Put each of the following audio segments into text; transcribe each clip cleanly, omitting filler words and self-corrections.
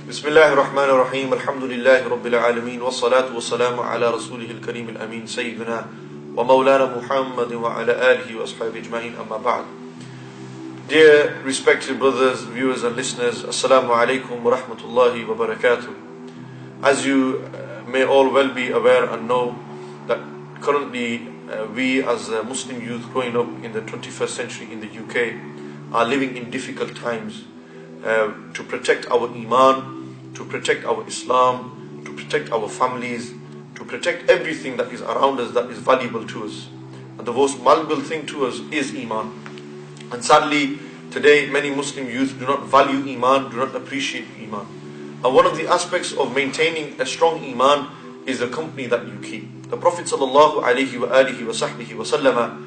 بسم الله الرحمن الرحيم الحمد لله رب العالمين والصلاة والسلام على رسوله الكريم الأمين سيدنا ومولانا محمد وعلى آله وأصحابه أجمعين أما بعد. Dear respected brothers, viewers and listeners, Assalamu alaikum wa rahmatullahi wa barakatuh. As you may all well be aware and know that currently we as Muslim youth growing up in the 21st century in the UK are living in difficult times to protect our Iman, to protect our Islam, to protect our families, to protect everything that is around us that is valuable to us. And the most valuable thing to us is Iman. And sadly, today many Muslim youth do not value Iman, do not appreciate Iman. And one of the aspects of maintaining a strong Iman is the company that you keep. The Prophet ﷺ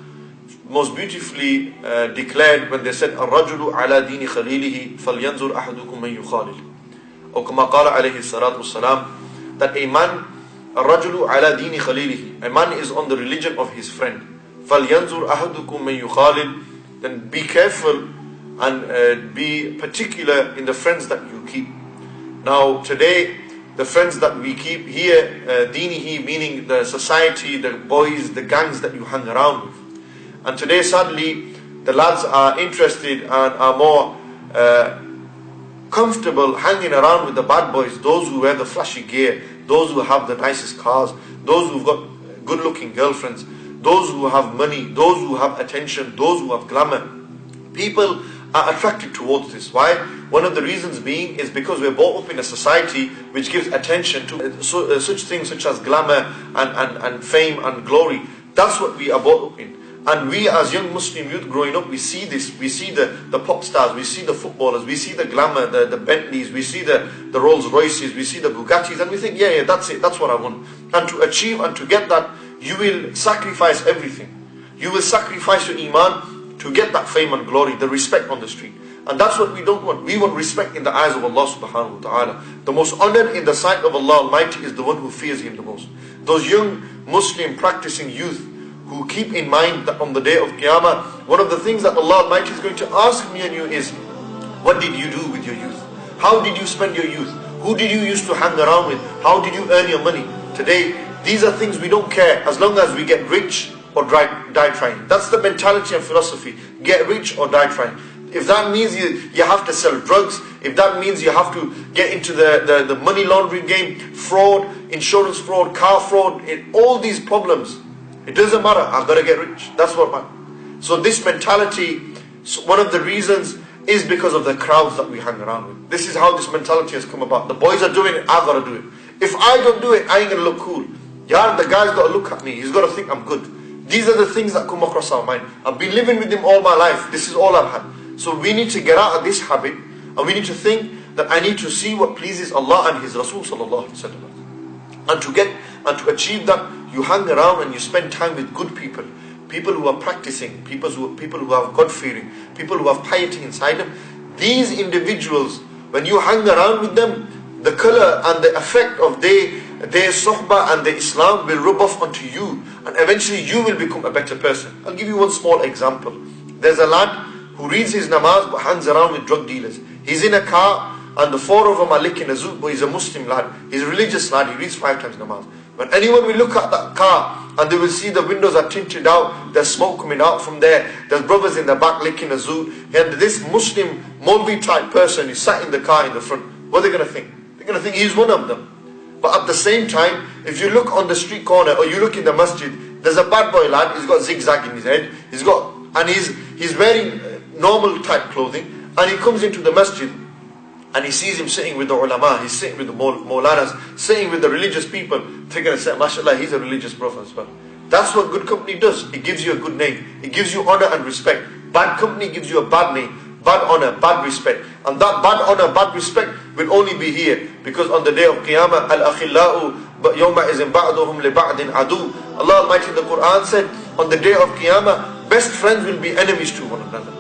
most beautifully declared when they said, الرجل على دين خليله فلينظر أحدكم من يخالل. Or كما قال عليه الصلاة والسلام, that a man, الرجل على دين خليله, a man is on the religion of his friend. فلينظر أحدكم من يخالل. Then be careful and be particular in the friends that you keep. Now today, the friends that we keep here, dinihi, meaning the society, the boys, the gangs that you hang around with. And today, sadly, the lads are interested and are more comfortable hanging around with the bad boys, those who wear the flashy gear, those who have the nicest cars, those who've got good-looking girlfriends, those who have money, those who have attention, those who have glamour. People are attracted towards this. Why? One of the reasons being is because we're brought up in a society which gives attention to such things such as glamour and fame and glory. That's what we are brought up in. And we as young Muslim youth growing up, we see this. We see the pop stars, we see the footballers, we see the glamour, the Bentleys, we see the Rolls Royces, we see the Bugattis, and we think, yeah, that's it, that's what I want. And to achieve and to get that, you will sacrifice everything. You will sacrifice your Iman to get that fame and glory, the respect on the street. And that's what we don't want. We want respect in the eyes of Allah subhanahu wa ta'ala. The most honored in the sight of Allah Almighty is the one who fears Him the most. Those young Muslim practicing youth who keep in mind that on the day of Qiyamah, one of the things that Allah Almighty is going to ask me and you is, what did you do with your youth? How did you spend your youth? Who did you used to hang around with? How did you earn your money? Today, these are things we don't care as long as we get rich or die trying. That's the mentality and philosophy. Get rich or die trying. If that means you have to sell drugs, if that means you have to get into the money laundering game, fraud, insurance fraud, car fraud, all these problems, it doesn't matter, I've got to get rich. That's what matters. So this mentality, one of the reasons is because of the crowds that we hang around with. This is how this mentality has come about. The boys are doing it, I've got to do it. If I don't do it, I ain't going to look cool. Yeah, the guy's got to look at me, he's got to think I'm good. These are the things that come across our mind. I've been living with him all my life. This is all I've had. So we need to get out of this habit and we need to think that I need to see what pleases Allah and His Rasul sallallahu alaihi wasallam. And to achieve that, you hang around and you spend time with good people. People who are practicing, people who have God-fearing, people who have piety inside them. These individuals, when you hang around with them, the color and the effect of their suhbah and their Islam will rub off onto you, and eventually you will become a better person. I'll give you one small example. There's a lad who reads his namaz but hangs around with drug dealers. He's in a car and the four of them are licking a zoot, but he's a Muslim lad. He's a religious lad, he reads 5 times namaz. When anyone will look at that car and they will see the windows are tinted out, there's smoke coming out from there, there's brothers in the back licking a zoot, and this Muslim Molvi type person is sat in the car in the front, what are they going to think? They're going to think he's one of them. But at the same time, if you look on the street corner or you look in the masjid, there's a bad boy lad, he's got zigzag in his head, he's wearing normal type clothing, and he comes into the masjid and he sees him sitting with the ulama, he's sitting with the maulanas, sitting with the religious people. They're going to say, mashallah, he's a religious brother as well. That's what good company does. It gives you a good name. It gives you honor and respect. Bad company gives you a bad name, bad honor, bad respect. And that bad honor, bad respect will only be here. Because on the day of Qiyamah, al-akhillau yawma izin ba'duhum li ba'din adu. Allah Almighty in the Quran said, on the day of Qiyamah, best friends will be enemies to one another.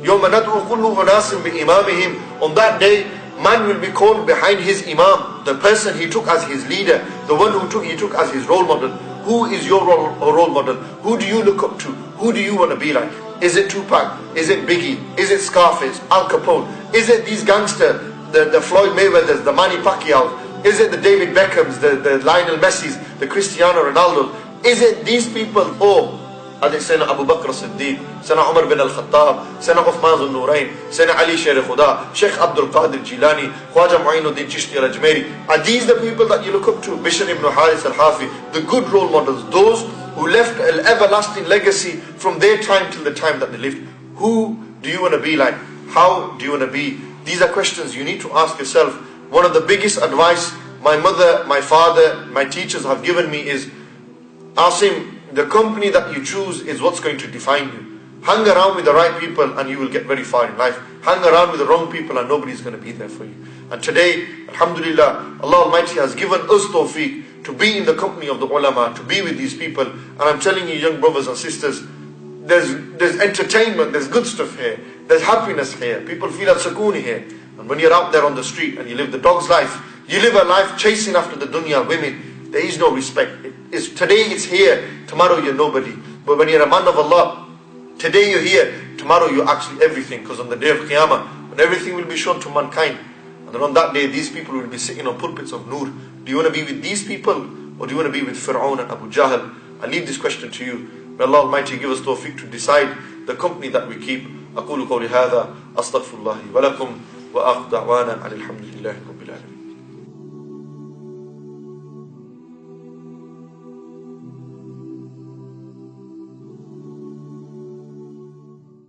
يَوْمَ نَدْعُ كُلُّ أُنَاسٍ بِإِمَامِهِمْ. On that day, man will be called behind his imam, the person he took as his leader, the one he took as his role model. Who is your role model? Who do you look up to? Who do you want to be like? Is it Tupac? Is it Biggie? Is it Scarface? Al Capone? Is it these gangsters? the Floyd Mayweathers, the Manny Pacquiao? Is it the David Beckhams, the Lionel Messis, the Cristiano Ronaldo? Is it these people? Or are they Sayyidina Abu Bakr as-Siddiq, Sayyidina Umar bin al-Khattab, Sayyidina Uthman al-Nurayn, Sayyidina Ali Sharif Khuda, Sheikh Abdul Qadir Jilani, Khwaja Mu'inuddin Chishti al-Ajmeri? Are these the people that you look up to? Bishr ibn Harith al-Hafi, the good role models, those who left an everlasting legacy from their time till the time that they lived. Who do you want to be like? How do you want to be? These are questions you need to ask yourself. One of the biggest advice my mother, my father, my teachers have given me is, Asim, the company that you choose is what's going to define you. Hang around with the right people and you will get very far in life. Hang around with the wrong people and nobody's going to be there for you. And today, alhamdulillah, Allah Almighty has given us tawfiq to be in the company of the ulama, to be with these people. And I'm telling you, young brothers and sisters, there's entertainment, there's good stuff here, there's happiness here, people feel al-sakoon here. And when you're out there on the street and you live the dog's life, you live a life chasing after the dunya, women, there is no respect. Today it's here, tomorrow you're nobody. But when you're a man of Allah, today you're here, tomorrow you're actually everything. Because on the day of Qiyamah, when everything will be shown to mankind, and then on that day these people will be sitting on pulpits of nur. Do you want to be with these people, or do you want to be with Fir'aun and Abu Jahl? I leave this question to you. May Allah Almighty give us tawfiq to decide the company that we keep. أقول قولي هذا أستغفر الله ولكم وآخر دعوانا أن الحمد لله رب العالمين.